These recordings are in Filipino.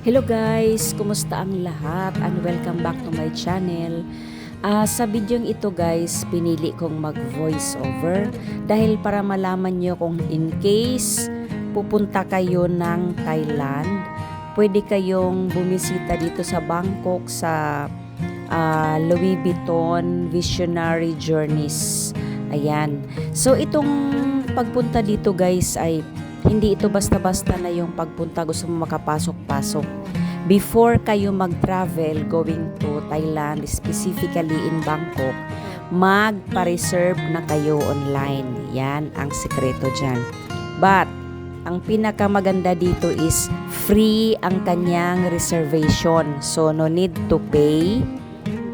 Hello guys! Kumusta ang lahat? And welcome back to my channel. Sa videong ito guys, pinili kong mag voice over dahil para malaman nyo kung in case pupunta kayo ng Thailand, pwede kayong bumisita dito sa Bangkok sa Louis Vuitton Visionary Journeys. Ayan. So itong pagpunta dito guys ay hindi ito basta-basta na yung pagpunta gusto mo makapasok-pasok. Before kayo mag-travel going to Thailand, specifically in Bangkok, magpa-reserve na kayo online. Yan ang sikreto dyan. But, ang pinakamaganda dito is free ang kanyang reservation. So, no need to pay.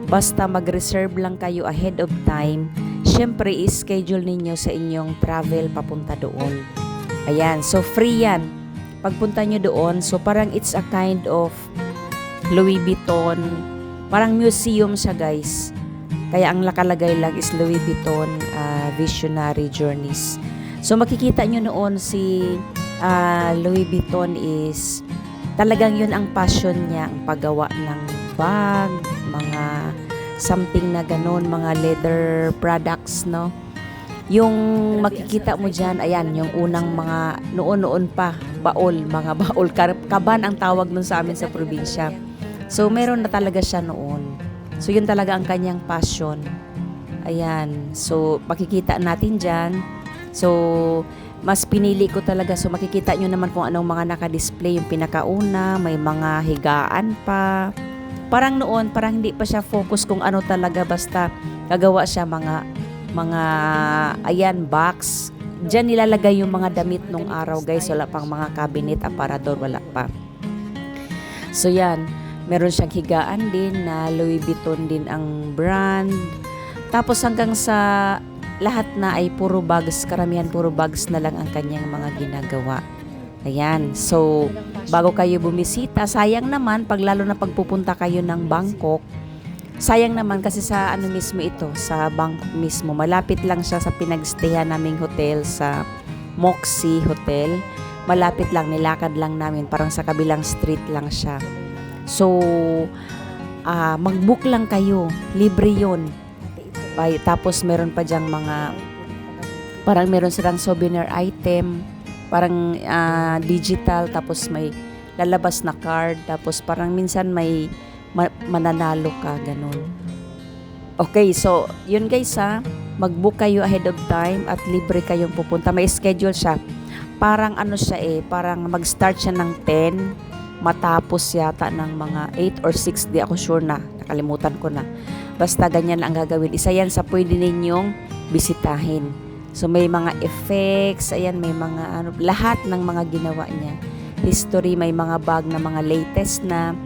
Basta mag-reserve lang kayo ahead of time. Siyempre, i-schedule ninyo sa inyong travel papunta doon. Ayan, so free yan. Pagpunta nyo doon, so parang it's a kind of Louis Vuitton, parang museum siya guys. Kaya ang nakalagay lang is Louis Vuitton Visionary Journeys. So makikita nyo noon si Louis Vuitton is talagang yun ang passion niya, ang paggawa ng bag, mga something na ganun, mga leather products, no? Yung makikita mo dyan, ayan, yung unang mga, noon pa, baol, mga baol, kaban ang tawag nun sa amin sa probinsya. So, meron na talaga siya noon. So, yun talaga ang kanyang passion. Ayan, so, makikita natin dyan. So, mas pinili ko talaga, so makikita nyo naman kung anong mga naka-display, yung pinakauna, may mga higaan pa. Parang noon, parang hindi pa siya focus kung ano talaga, basta gagawa siya mga ayan, box. Diyan nilalagay yung mga damit nung araw guys. Wala pang mga cabinet, aparador, wala pa. So yan, meron siyang higaan din na Louis Vuitton din ang brand. Tapos hanggang sa lahat na ay puro bags, karamihan puro bags na lang ang kanyang mga ginagawa. Ayan, so bago kayo bumisita, sayang naman lalo na pagpupunta kayo ng Bangkok, sayang naman kasi sa ano mismo ito, sa Bangkok mismo. Malapit lang siya sa pinagstayan naming hotel sa Moxie Hotel. Malapit lang, nilakad lang namin. Parang sa kabilang street lang siya. So, mag-book lang kayo. Libre yun. Tapos meron pa dyang mga, parang meron silang souvenir item. Parang digital. Tapos may lalabas na card. Tapos parang minsan may mananalo ka, ganun. Okay, so, yun guys mag-book kayo ahead of time at libre kayong pupunta. May schedule siya. Parang ano siya parang mag-start siya ng 10, matapos yata ng mga 8 or 6, di ako sure na. Nakalimutan ko na. Basta ganyan ang gagawin. Isa yan sa pwede ninyong bisitahin. So, may mga effects, ayan, may mga lahat ng mga ginawa niya. History, may mga bag na mga latest na.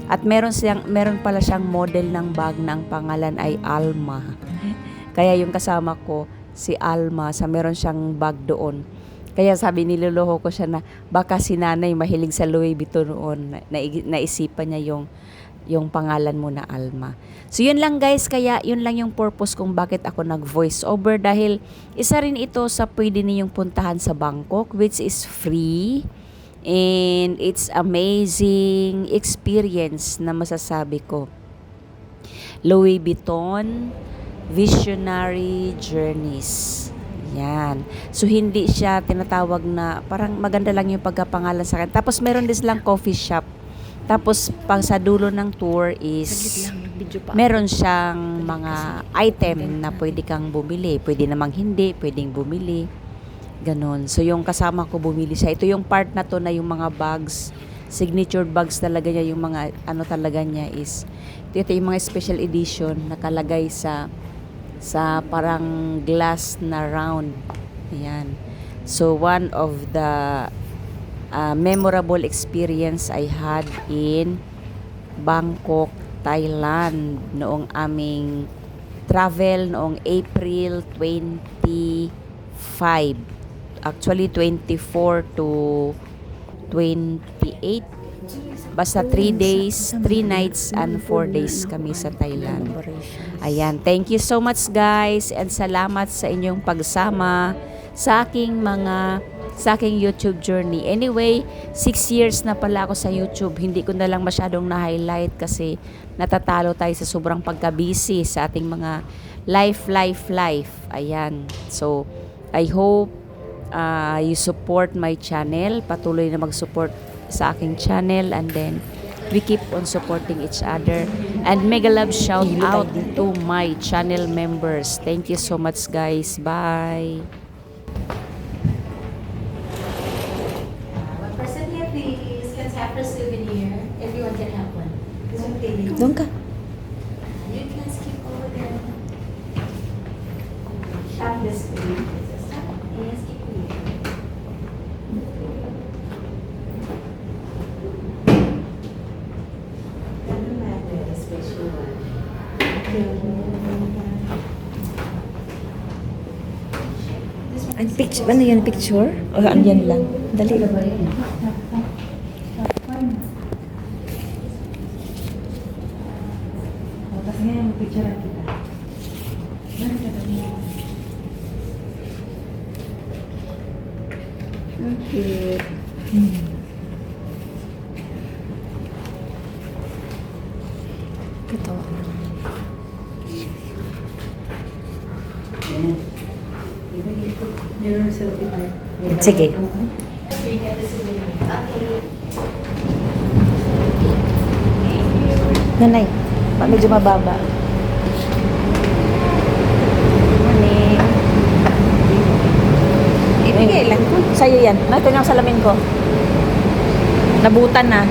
At meron pala siyang model ng bag na ang pangalan ay Alma. Kaya yung kasama ko, si Alma, meron siyang bag doon. Kaya sabi, niloloho ko siya na baka si nanay mahilig sa Louis Vuitton noon. Naisipan niya yung pangalan mo na Alma. So yun lang guys, kaya yun lang yung purpose kung bakit ako nag-voice over. Dahil isa rin ito sa pwede ninyong puntahan sa Bangkok, which is free. And it's amazing experience na masasabi ko. Louis Vuitton Visionary Journeys. Yan. So hindi siya tinatawag na, parang maganda lang yung pagkapangalan sa akin. Tapos meron din silang coffee shop. Tapos pag sa dulo ng tour is meron siyang mga item na pwede kang bumili. Pwede namang hindi, pwedeng bumili. Ganon. So, yung kasama ko bumili siya. Ito yung part na to na yung mga bags, signature bags talaga niya, yung mga ano talaga niya is, ito yung mga special edition nakalagay sa parang glass na round. Ayan. So, one of the memorable experience I had in Bangkok, Thailand noong aming travel noong April 25. Actually, 24 to 28. Basta 3 days, 3 nights, and 4 days kami sa Thailand. Ayan, thank you so much guys. And salamat sa inyong pagsama sa aking mga sa aking YouTube journey. Anyway, 6 years na pala ako sa YouTube. Hindi ko na lang masyadong na-highlight kasi natatalo tayo sa sobrang pagka-busy sa ating mga life. Ayan. So, I hope you support my channel. Patuloy na mag-support sa aking channel, and then we keep on supporting each other. And mega love shout out to my channel members. Thank you so much, guys. Bye. 1% here, please. Can have a souvenir. Everyone can have one. Doon ka. You can skip over there. Tap this, please. Stop and skip here. Doesn't matter, the special one. Ang picture, ano yan, picture? O andyan lang? Dali. Tapos ngayon, picture kita. Okay. Ito. Sige. Nanay, medyo mababa. Morning. Ibigay lang ko. Sa'yo yan. Ito yung salamin ko. Nabutan na.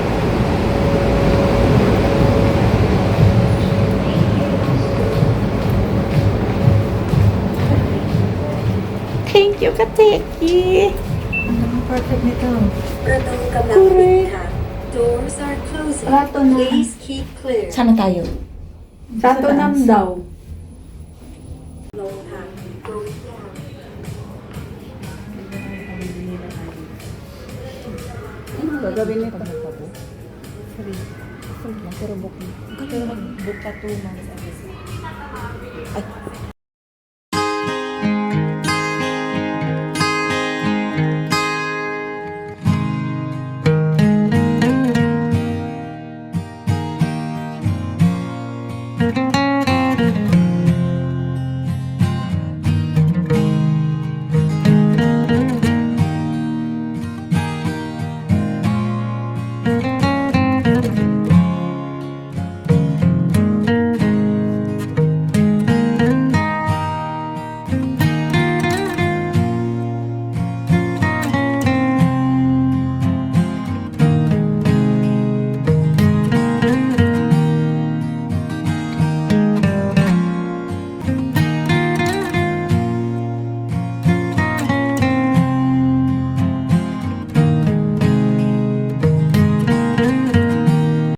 Thank you, Kateki. Perfect nito. Correct. Doors are closing. Rato na. Please keep clear. Sana tayo. Sato nam daw. Low pack going down. Ano gagawin nito? Free. Free lang, pero book. Pero mag-book pa 2 months. Ay,